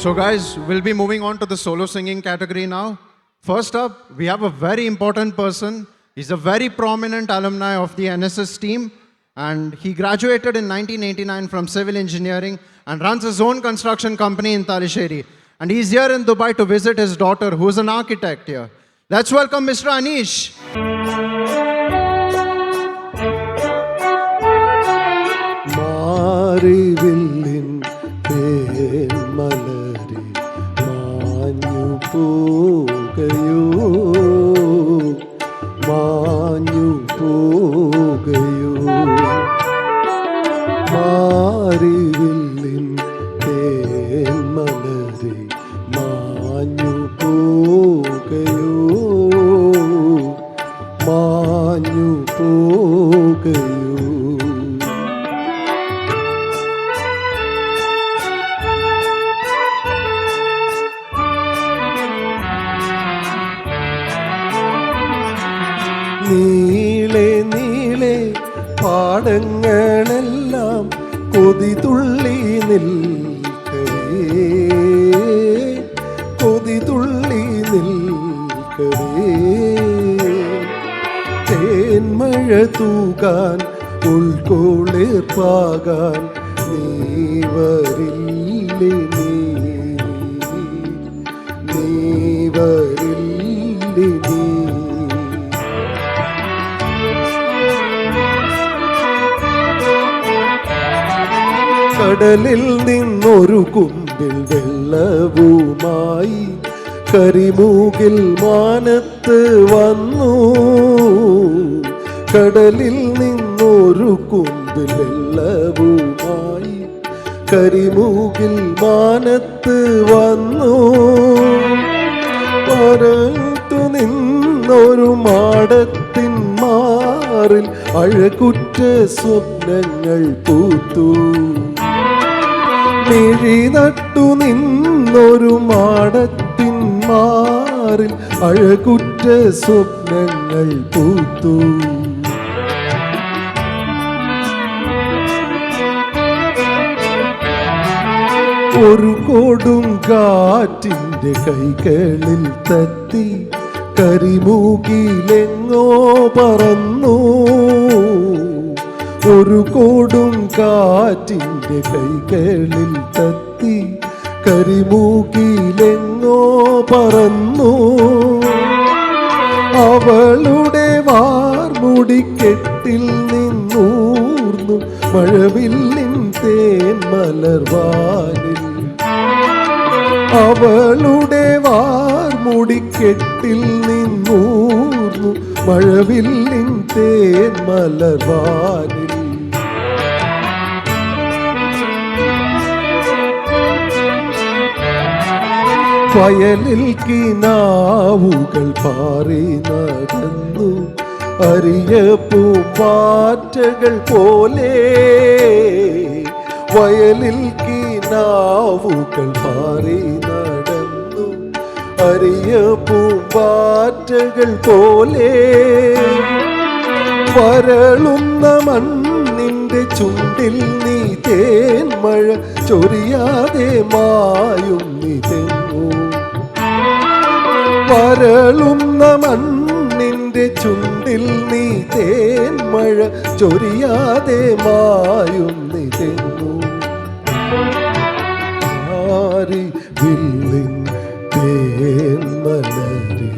So guys, we'll be moving on to the solo singing category now. First up, we have a very important person. He's a very prominent alumni of the NSS team, and he graduated in 1989 from civil engineering and runs his own construction company in Talisheri. And he's here in Dubai to visit his daughter, who's an architect here. Let's welcome Mr. Anish. മാറിവില്ലിൻ തേന്മലരി മാഞ്ഞു പോകയോ മാഞ്ഞു പോകയോ മാറിവില്ലിൻ തേന്മലരി മാഞ്ഞു പോകയോ മാഞ്ഞു പോകയോ നീളെ നീളെ പാടങ്ങളെല്ലാം കൊതിതുള്ളി നിൽക്കവേ കൊതിതുള്ളി നിൽക്കവേ തേന്മഴ തൂകാൻ ഉൾക്കൊളിർപ്പാകാൻ നീ വരില്ലേ നീ വരില്ലേ നീ കടലിൽ നിന്നൊരു കുമ്പിൽ വെള്ളവുമായി കരിമൂകിൽ മാനത്ത് വന്നു കടലിൽ നിന്നൊരു കുമ്പിൽ വെള്ളവുമായി കരിമൂകിൽ മാനത്ത് വന്നു പരത്തു നിന്നൊരു മാടത്തിൻ മാറിൽ അഴകുറ്റ സ്വപ്നങ്ങൾ പൂത്തു മിഴി നട്ടു നിന്നൊരു മാടത്തിൻ മാറിൽ അഴകുറ്റ സ്വപ്നങ്ങൾ പൂത്തു ഒരു കൊടും കാറ്റിൻ്റെ കൈകളിൽ തത്തി കരിമൂകിലെങ്ങോ പറന്നു ഒരു കൊടും കാറ്റിൻ്റെ കൈകളിൽ തത്തി കരിമൂകിലെങ്ങോ പറന്നു അവളുടെ വാർമുടിക്കെട്ടിൽ നിന്നൂർന്നു മഴവില്ലിൻ തേൻ മലർവാനിൽ അവളുടെ വാർമുടിക്കെട്ടിൽ നിന്നൂർന്നു മഴവില്ലിൻ തേൻ മലർവാനിൽ വയലിൽ കിനാവുകൾ പാറി നടന്നു അരിയ പൂമ്പാറ്റകൾ പോലെ വയലിൽ കിനാവുകൾ പാറി നടന്നു അരിയ പൂമ്പാറ്റകൾ പോലെ വരളുന്ന മണ്ണിൻ്റെ ചുണ്ടിൽ നീ തേൻ മഴ ചൊരിയാതെ മായും നീ തെങ്ങു വരളുന്ന മണ്ണിൻ്റെ ചുണ്ടിൽ നീ തേൻ മഴ ചൊരിയാതെ മായും നീ തെങ്ങു മാറി വില്ലിൻ തേൻ മലരി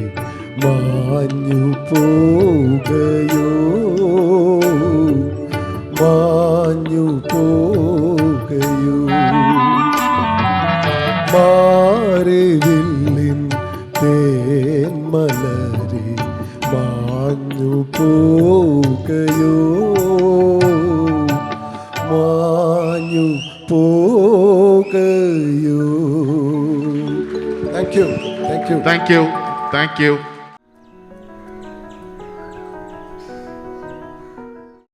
മാഞ്ഞു പോകയോ മാഞ്ഞു പോകയോ മാറിവില്ലിൻ തേൻ മലരി മാഞ്ഞു പോകയോ മാഞ്ഞു പോകയോ. Thank you. Thank you.